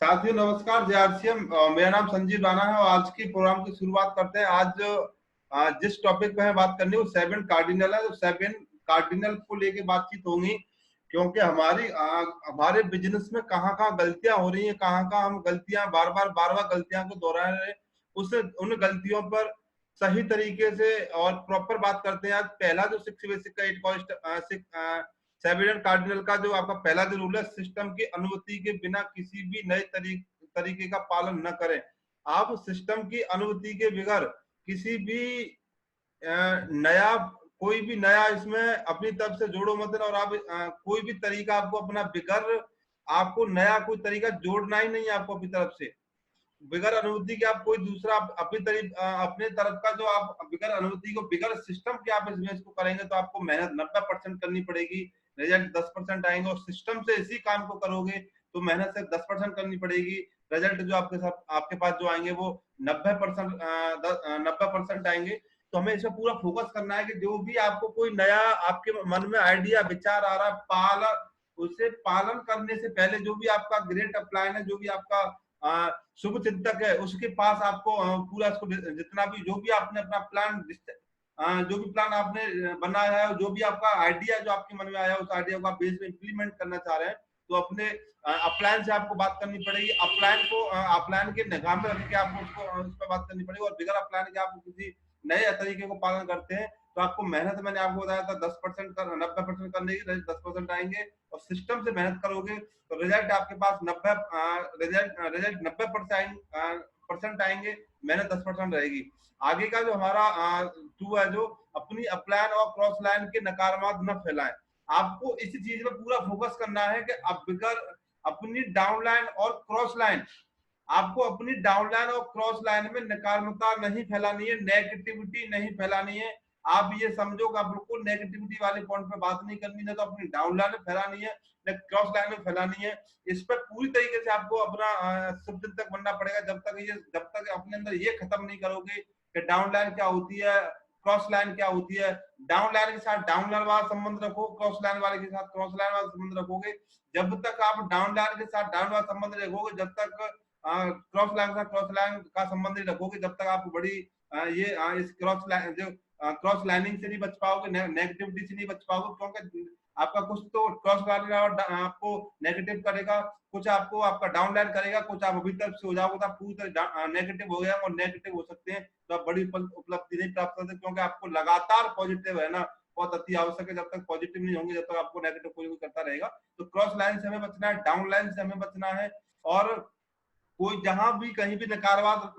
साथियों नमस्कार, जय आरसीएम। मेरा नाम संजीव राणा है और आज की प्रोग्राम की शुरुआत करते हैं। आज जिस टॉपिक पे है बात करनी है वो 7 कार्डिनल है। तो 7 कार्डिनल को लेके बातचीत होगी, क्योंकि हमारे बिजनेस में कहाँ कहाँ गलतियां हो रही हैं, कहाँ कहाँ हम गलतियां बार बार गलतियां को दोहरा रहे हैं। उस उन गलतियों पर सही तरीके से और प्रॉपर बात करते हैं। आज पहला जो 6 बेसिक का 8 सेवन कार्डिनल का जो आपका पहला जो रूल है, सिस्टम की अनुमति के बिना किसी भी नए तरीके का पालन न करें। आप सिस्टम की अनुमति के बगैर किसी भी नया कोई भी नया इसमें अपनी तरफ से जोड़ो मत। और आप कोई भी तरीका आपको अपना बिगर आपको नया कोई तरीका जोड़ना ही नहीं है। आपको अपनी तरफ से बिगर अनुमति के आप कोई दूसरा अपने तरफ का जो आप बिगर अनुमति को बिगर सिस्टम के आप इसको करेंगे तो आपको मेहनत 90% करनी पड़ेगी, रिजल्ट 10% आएंगे। और सिस्टम से इसी काम को करोगे तो मेहनत से 10% करनी पड़ेगी, रिजल्ट जो आपके साथ आपके पास जो आएंगे वो 90% आएंगे। तो हमें इसमें पूरा फोकस करना है कि जो भी आपको कोई नया आपके मन में आइडिया विचार आ रहा उसे पालन करने से पहले जो भी आपका ग्रेट प्लान है, जो भी आपका शुभ चिंतक है, उसके पास आपको पूरा इसको जितना भी जो भी आपने अपना प्लान जो भी प्लान आपने बनाया है, जो भी आपका आइडिया जो आपके मन में आया उस आइडिया को आप बेस में इंप्लीमेंट करना चाह रहे हैं, तो अपने अपलाइन से आपको बात करनी पड़ेगी। अपलाइन के निगाह में रख के आपको उस पर बात करनी पड़ेगी। और बिगर अपलाइन के आप किसी नए तरीके को पालन करते हैं तो आपको मेहनत, मैंने आपको बताया था 10% कर 90% करने की 10% आएंगे। और सिस्टम से मेहनत करोगे तो रिजल्ट आपके पास 90% आएंगे, मेहनत 10% रहेगी। आगे का जो हमारा 2 है, जो अपनी अपलाइन और क्रॉस लाइन के नकारात्मक न फैलाएं। आपको इसी चीज में पूरा फोकस करना है कि अब बिगर अपनी डाउनलाइन और क्रॉस लाइन, आपको अपनी डाउनलाइन और क्रॉस लाइन में नकारात्मकता नहीं फैलानी है, नेगेटिविटी नहीं फैलानी है। आप ये समझो कि आप बिल्कुल नेगेटिविटी वाले पॉइंट पे बात नहीं करनी है, तो अपनी डाउनलाइन में फैलानी है, क्रॉस लाइन में फैलानी है। इस पर पूरी तरीके से आपको अपना शुभ चिंतक बनना पड़ेगा। जब तक अपने अंदर ये खत्म नहीं करोगे कि डाउन लाइन क्या होती है, क्रॉस लाइन क्या होती है। डाउन लाइन के साथ डाउन लाइन वाला संबंध रखो, क्रॉस लाइन वाले के साथ क्रॉस लाइन वाला संबंध रखोगे। जब तक आप डाउन लाइन के साथ डाउन वाला संबंध रखोगे, जब तक क्रॉस लाइन का क्रॉस लाइन का संबंध नहीं रखोगे, जब तक आप बड़ी इस क्रॉस लाइन जो क्रॉस लाइनिंग से नहीं बच पाओगे, नेगेटिविटी से नहीं बच पाओगे। क्योंकि आपका कुछ तो क्रॉस लाइन आपको नेगेटिव करेगा, कुछ आपको आपका डाउन लाइन करेगा, कुछ आप अभी तरफ से हो जाओगे तो आप पूरी तरह नेगेटिव हो गया और नेगेटिव हो सकते हैं, तो आप बड़ी उपलब्धि नहीं प्राप्त कर सकते। क्योंकि आपको लगातार पॉजिटिव है ना बहुत अति आवश्यक है। जब तक पॉजिटिव नहीं होंगे, जब तक आपको नेगेटिव कोई करता रहेगा। तो क्रॉस लाइन से हमें बचना है, डाउन लाइन से हमें बचना है। और कोई जहां भी कहीं भी नकारात्मक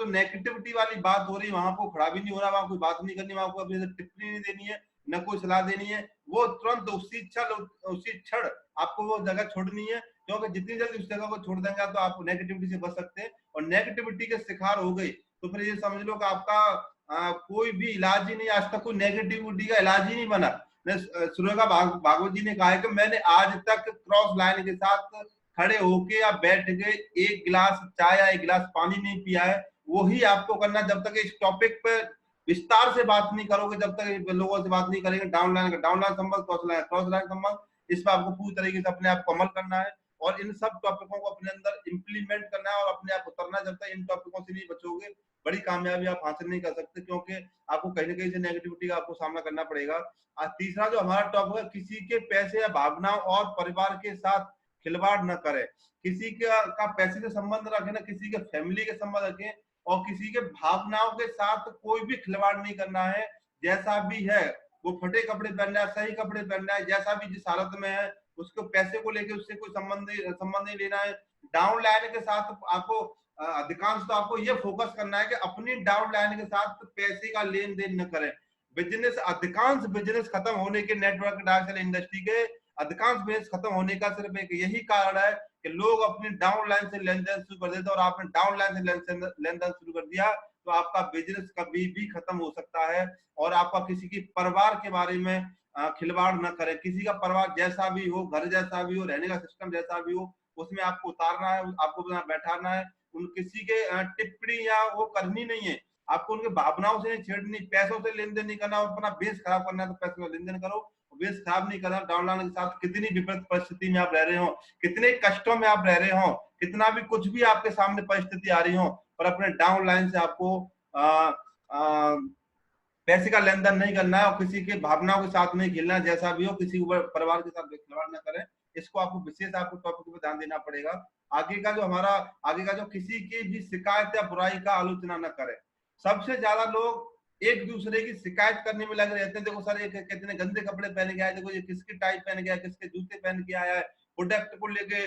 नेगेटिविटी वाली बात हो रही, वहां को खड़ा भी नहीं हो रहा, वहां कोई बात नहीं करनी, वहां को अपनी टिप्पणी नहीं देनी है, न कोई सलाह देनी है। वो तुरंत उसी क्षण आपको वो जगह छोड़नी है। क्योंकि जितनी जल्दी उस जगह को छोड़ देंगे तो आप नेगेटिविटी से बच सकते हैं। और नेगेटिविटी के शिकार हो गई तो फिर ये समझ लो कि आपका कोई भी इलाज ही नहीं, आज तक कोई नेगेटिविटी का इलाज ही नहीं बना। सुरेखा भागवत जी ने कहा है कि मैंने आज तक क्रॉस लाइन के साथ खड़े होके या बैठ के एक गिलास चाय या एक गिलास पानी नहीं पिया है। वही आपको करना। जब तक इस टॉपिक पे विस्तार से बात नहीं करोगे, जब तक लोगों से बात नहीं करेंगे, डाउन लाइन संबंध, क्रॉस लाइन संबंध, इस पर आपको पूरी तरीके से अपने आप को अमल करना है और इन सब टॉपिकों को अपने अंदर इंप्लीमेंट करना है और अपने आप उतरना। जब तक इन टॉपिकों से नहीं बचोगे, बड़ी कामयाबी आप हासिल नहीं कर सकते, क्योंकि आपको कहीं ना कहीं से नेगेटिविटी का आपको सामना करना पड़ेगा। तीसरा जो हमारा टॉपिक है, किसी के पैसे या भावनाओं और परिवार के साथ खिलवाड़ न करें। किसी का पैसे से संबंध रखें ना, किसी के फैमिली के संबंध रखें, और किसी के भावनाओं के साथ कोई भी खिलवाड़ नहीं करना है। जैसा भी है, वो फटे कपड़े पहनना है, सही कपड़े पहनना है, जैसा भी जिस हालत में है, उसको पैसे को लेके उससे कोई संबंध नहीं लेना है। डाउन लाइन के साथ आपको अधिकांश तो आपको ये फोकस करना है कि अपनी डाउन लाइन के साथ पैसे का लेन देन न करें। अधिकांश बिजनेस खत्म होने के, नेटवर्क डार्क इंडस्ट्री के अधिकांश बिजनेस खत्म होने का सिर्फ एक यही कारण है कि लोग अपनी डाउन लाइन से लेन देन शुरू कर देते हैं। और आपने डाउन लाइन से लेन देन शुरू कर दिया तो आपका बिजनेस कभी भी खत्म हो सकता है। और आपका किसी की परिवार के बारे में खिलवाड़ न करें। किसी का परिवार जैसा भी हो, घर जैसा भी हो, रहने का सिस्टम जैसा भी हो, उसमें आपको उतारना है, आपको बैठाना है। उन किसी के टिप्पणी या वो करनी नहीं है। आपको उनके भावनाओं से नहीं छेड़नी, पैसों से लेन देन नहीं करना। अपना बेस खराब करना है तो पैसों का लेन देन करो, वेश खराब नहीं करना। डाउन लाइन के साथ कितनी विपरीत परिस्थिति में आप रह रहे हो, कितने कष्टों में आप रह रहे हो, कितना भी कुछ भी आपके सामने परिस्थिति आ रही हो, पर अपने डाउन लाइन से आपको पैसे का लेन देन नहीं करना है और किसी के भावनाओं के साथ नहीं खेलना है। जैसा भी हो, किसी परिवार के साथ खिलवाड़ न करें। इसको आपको विशेष आपको टॉपिक पे ध्यान देना पड़ेगा। आगे का जो किसी की भी शिकायत या बुराई का आलोचना न करें। सबसे ज्यादा लोग एक दूसरे की शिकायत करने में लगे रहते हैं। देखो सर, ये कितने गंदे कपड़े पहन के आए, देखो ये किसकी टाई पहन के आया, किसके जूते पहन के आया है। प्रोडक्ट को लेके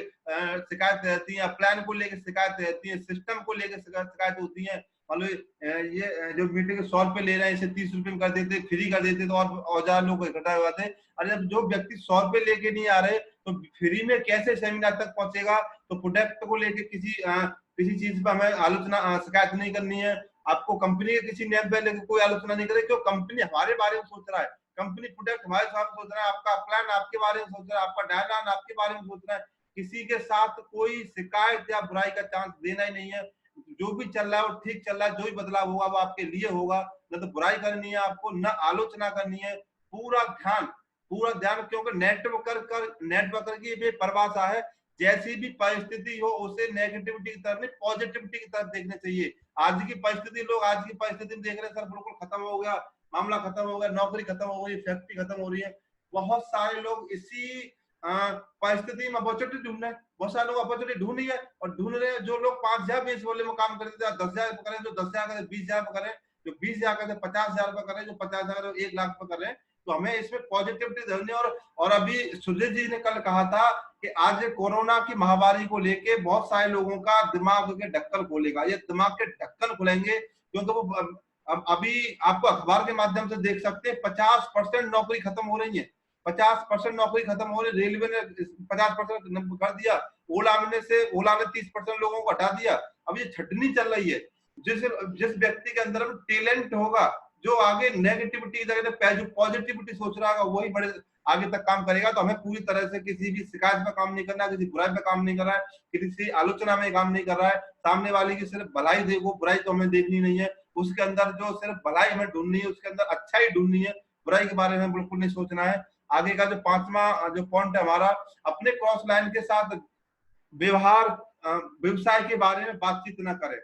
शिकायत रहती है, प्लान को लेके शिकायत रहती है, सिस्टम को लेके शिकायत होती है। मान लो ये जो मीटिंग 100 रुपए ले रहे हैं, इसे 30 रुपए में कर देते, फ्री कर देते तो और ज्यादा लोग इकट्ठा हो जाते। अरे जब जो व्यक्ति 100 रुपए लेके नहीं आ रहे तो फ्री में कैसे सेमिनार तक पहुंचेगा। तो प्रोडक्ट को लेके किसी चीज पर हमें आलोचना शिकायत नहीं करनी है। आपको कंपनी के किसी नेम पे लेके कोई आलोचना नहीं करे, क्यों? कंपनी हमारे बारे में सोच रहा है, कंपनी प्रोडक्ट हमारे साथ सोच रहा है, आपका प्लान आपके बारे में सोच रहा है, आपका डायग्राम आपके बारे में सोच रहा है। किसी के साथ कोई शिकायत या बुराई का चांस देना ही नहीं है। जो भी चल रहा है वो ठीक चल रहा है, जो भी बदलाव होगा वो आपके लिए होगा। न तो बुराई करनी है आपको, न आलोचना करनी है। पूरा ध्यान, क्योंकि नेटवर्कर की ये परिभाषा है, जैसी भी परिस्थिति हो उसे नेगेटिविटी की तरफ नहीं पॉजिटिविटी की तरफ देखना चाहिए। आज की परिस्थिति में देख रहे हैं सर, बिल्कुल खत्म हो गया, मामला खत्म हो गया, नौकरी खत्म हो गई, फैक्ट्री खत्म हो रही है। बहुत सारे लोग इसी परिस्थिति में अपॉर्चुनिटी ढूंढ रहे हैं। बहुत सारे लोग अपॉर्चुनिटी ढूंढी है और ढूंढ रहे हैं। जो लोग 5,000 बेस वॉल्यूम में काम करते थे, 10,000 पे करें, जो 10,000 करें, 20,000 पे करें, जो 20,000 करें, 50,000 पे करें, जो 50,000 1 लाख पे करें। तो हमें इसमें पॉजिटिविटी ढूंढनी। और अभी सुजीत जी ने कल कहा था कि आज कोरोना की महामारी को लेके बहुत सारे लोगों का दिमाग के ढक्कन खोलेगा। ये दिमाग के ढक्कन खुलेंगे क्योंकि वो अब अभी आपको अखबार के माध्यम से देख सकते हैं 50% नौकरी खत्म हो रही है। 50% नौकरी खत्म हो रही। रेलवे ने 50% कर दिया। ओला ने 30% लोगों को हटा दिया। अब ये छटनी चल रही है। जिस व्यक्ति के अंदर टैलेंट होगा, जो आगे नेगेटिविटी जो पॉजिटिविटी सोच रहा होगा, वही बड़े आगे तक काम करेगा। तो हमें पूरी तरह से किसी भी शिकायत पे काम नहीं करना है, किसी बुराई पे काम नहीं कर रहा है, किसी आलोचना में काम नहीं कर रहा है। सामने वाले की सिर्फ भलाई देखो, बुराई तो हमें देखनी नहीं है। उसके अंदर जो सिर्फ भलाई हमें ढूंढनी है, उसके अंदर अच्छाई ढूंढनी है, बुराई के बारे में बिल्कुल नहीं सोचना है। आगे का जो 5वां जो पॉइंट है हमारा, अपने क्रॉस लाइन के साथ व्यवहार व्यवसाय के बारे में बातचीत न करें।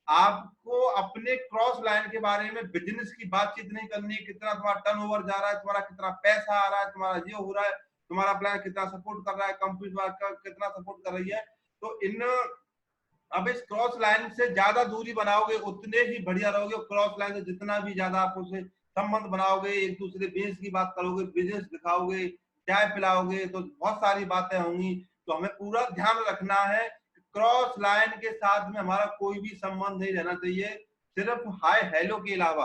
आपको अपने क्रॉस लाइन के बारे में बिजनेस की बातचीत नहीं करनी है। कितना तुम्हारा टर्नओवर जा रहा है, तुम्हारा कितना पैसा आ रहा है, तुम्हारा ये हो रहा है, तुम्हारा प्लान कितना सपोर्ट कर रहा है, कंपनी कितना सपोर्ट कर रही है। तो अब इस क्रॉस लाइन से ज्यादा दूरी बनाओगे उतने ही बढ़िया रहोगे। क्रॉस लाइन से जितना भी ज्यादा आप उससे संबंध बनाओगे, एक दूसरे बिजनेस की बात करोगे, बिजनेस दिखाओगे, चाय पिलाओगे, तो बहुत सारी बातें होंगी। तो हमें पूरा ध्यान रखना है, क्रॉस लाइन के साथ में हमारा कोई भी संबंध नहीं रहना चाहिए, सिर्फ हाय हेलो के अलावा।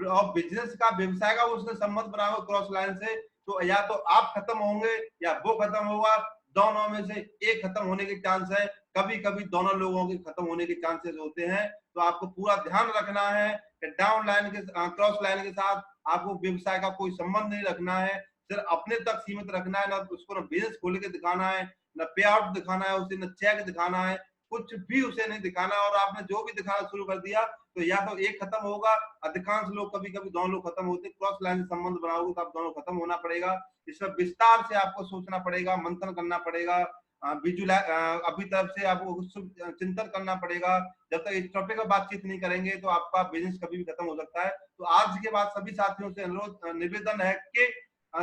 और बिजनेस का, व्यवसाय का उसने संबंध बनाओगे क्रॉस लाइन से, तो या तो आप खत्म होंगे या वो खत्म होगा। दोनों में से एक खत्म होने के चांस है। कभी कभी दोनों लोगों के खत्म होने के चांसेस होते हैं। तो आपको पूरा ध्यान रखना है कि डाउन लाइन के क्रॉस लाइन के साथ आपको व्यवसाय का कोई संबंध नहीं रखना है, सिर्फ अपने तक सीमित रखना है। ना उसको ना बिजनेस खोल के दिखाना है, ना पे आउट दिखाना है उसे, ना चेक दिखाना है, कुछ भी उसे नहीं दिखाना। और आपने जो भी दिखाना शुरू कर दिया तो या तो एक खत्म होगा। अधिकांश लोग, कभी कभी दोनों लोग खत्म होते। क्रॉस लाइन से संबंध बनाओगे तो आप दोनों खत्म होना पड़ेगा। इसमें विस्तार से आपको सोचना पड़ेगा, मंथन करना पड़ेगा, अभी तरफ से आपको चिंतन करना पड़ेगा। जब तक इस टॉपिक पर बातचीत नहीं करेंगे तो आपका बिजनेस कभी भी खत्म हो सकता है। तो आज के बाद सभी साथियों से अनुरोध निवेदन है कि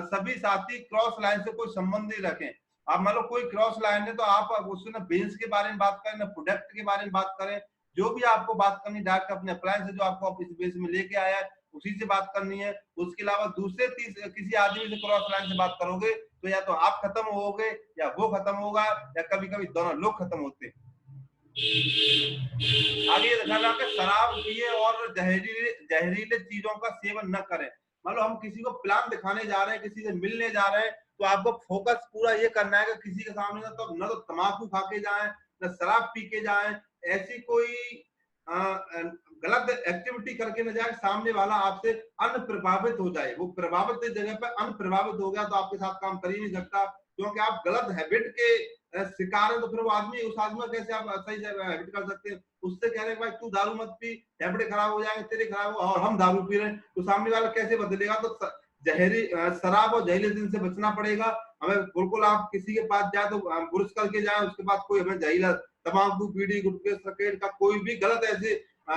सभी साथी क्रॉस लाइन से कोई संबंध नहीं रखें। आप मान लो कोई क्रॉस लाइन है तो आप उससे ना बिजनेस के बारे में बात करें, ना प्रोडक्ट के बारे में बात करें। जो भी आपको बात करनी डायरेक्ट अपने अप्लायंस से, जो आपको इस बेस में लेके आया है, उसी से बात करनी है। उसके अलावा दूसरे किसी आदमी से क्रॉस लाइन से बात करोगे तो या तो आप खत्म होगे या वो खत्म होगा, या कभी कभी दोनों लोग खत्म होते हैं। आगे ये देखा कि शराब पिए और जहरीले चीजों का सेवन न करें। मान लो हम किसी को प्लान दिखाने जा रहे हैं, किसी से मिलने जा रहे हैं, तो आपको फोकस पूरा ये करना है कि किसी के सामने न तो तम्बाकू खा के जाए, न शराब पी के जाए, ऐसी कोई गलत एक्टिविटी करके न जाए, सामने वाला आपसे अनप्रभावित हो जाए। वो प्रभावित जगह पर अनप्रभावित हो गया तो आपके साथ काम कर ही नहीं सकता, क्योंकि आप गलत हैबिट के शिकार है। तो फिर वो आदमी, उस आदमी कैसे आप सही से हैबिट कर सकते हैं? उससे कह रहे हैं भाई तू दारू मत पी, हैबिट खराब हो जाएंगे तेरे, खराब हो, और हम दारू पी रहे हैं, तो सामने वाला कैसे बदलेगा? तो शराब और जहरीले दिन से बचना पड़ेगा हमें। बिल्कुल आप किसी के पास जाए तो ब्रश करके जाए, उसके बाद कोई हमें जहरीला तंबाकू, बीड़ी, गुटखे, सिगरेट का कोई भी गलत ऐसे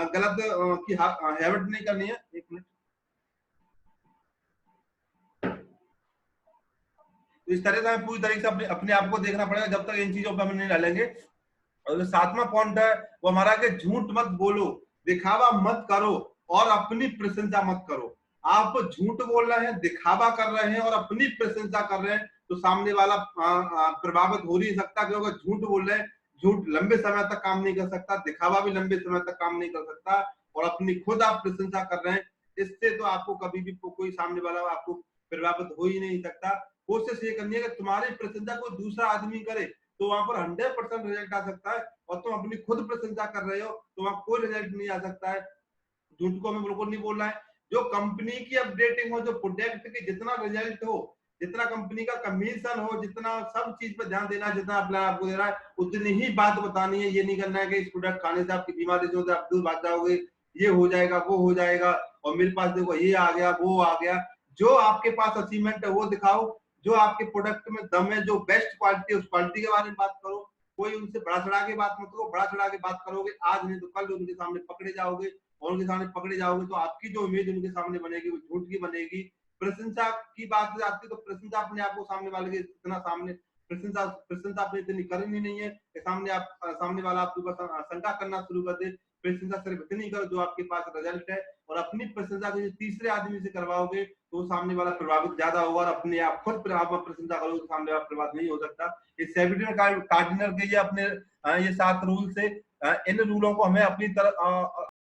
गलत की हैबिट नहीं करनी है। एक मिनट। तो इस तरह से हमें पूरी तरीके से अपने अपने आप को देखना पड़ेगा जब तक इन चीजों पर हम नहीं डालेंगे। और जो 7वां पॉइंट है वो हमारा कि झूठ मत बोलो, दिखावा मत करो और अपनी प्रशंसा मत करो। आप झूठ बोल रहे हैं, दिखावा कर रहे हैं और अपनी प्रशंसा कर रहे हैं तो सामने वाला प्रभावित हो नहीं सकता, क्योंकि झूठ बोल रहे हैं, झूठ लंबे समय तक काम नहीं कर सकता, दिखावा भी लंबे समय तक काम नहीं कर सकता। और अपनी खुद आप प्रशंसा कर रहे हैं, इससे तो आपको कभी भी कोई सामने वाला आपको प्रभावित हो ही नहीं सकता। कोशिश ये करनी है कि तुम्हारी प्रशंसा कोई दूसरा आदमी करे तो वहां पर 100% रिजल्ट आ सकता है, और तुम अपनी खुद प्रशंसा कर रहे हो तो वहां कोई रिजल्ट नहीं आ सकता है। झूठ को हमें बिल्कुल नहीं बोलना है। जो कंपनी की अपडेटिंग हो, जो प्रोडक्ट के जितना रिजल्ट हो, जितना कंपनी का कमीशन हो, जितना सब चीज पर ध्यान देना, जितना अपना आपको दे रहा है उतनी ही बात बतानी है। ये नहीं करना है कि इस प्रोडक्ट खाने से आपकी बीमारी जो आप दूर भाग जाओगे, ये हो जाएगा, वो हो जाएगा, और मेरे पास देखो ये आ गया, वो आ गया। जो आपके पास अचीवमेंट है वो दिखाओ, जो आपके प्रोडक्ट में दम है, जो बेस्ट क्वालिटी है उस क्वालिटी के बारे में बात करो। कोई उनसे बड़ा चढ़ा के बात मत करो। बड़ा चढ़ा के बात करोगे आज नहीं तो कल उनके सामने पकड़े जाओगे, और उनके सामने पकड़े जाओगे तो आपकी जो इमेज उनके सामने बनेगी वो झूठ की बनेगी। प्रशंसा की बात आती है तो प्रशंसा अपने आप को सामने वाले के इतना सामने प्रशंसा प्रशंसा आपने इतनी करनी नहीं है कि सामने वाला आपके ऊपर शंका करना शुरू कर दे। प्रशंसा सिर्फ इतनी करो जो आपके पास रिजल्ट है, और अपनी प्रशंसा को तीसरे आदमी से करवाओगे तो सामने वाला प्रभावित ज्यादा होगा, और अपने आप खुद प्रशंसा करोगे तो सामने वाला प्रभावित नहीं हो सकता। इस सेवेटिन कार्डिनल के ये अपने ये 7 रूल से इन रूलों को हमें अपनी तरफ